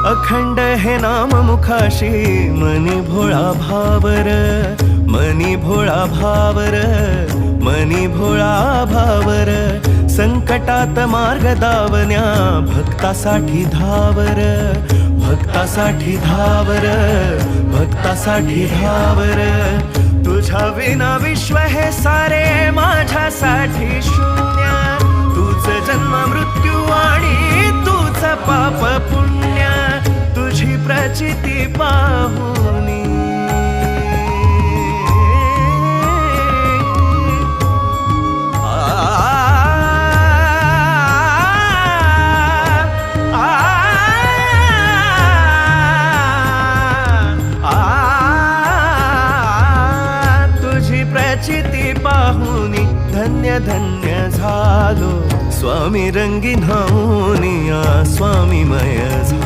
अखंड हे नाम मुखाशी मनी भोळा भावर, मनी भोळा भावर, मनी भोळा भावर. संकटात मार्ग दावण्या भक्तासाठी धावर, भक्तासाठी धावर, भक्तासाठी धावर. तुझ्या विना विश्व हे सारे माझ्यासाठी शून्य. तूच जन्म मृत्यू आणि तूच पाप पुण्य, तुझी प्रचिती पाहुनी. तुझी प्रचिती पाहुनी धन्य धन्य झालो. स्वामी रंगीन होऊनिया स्वामीमय झालो.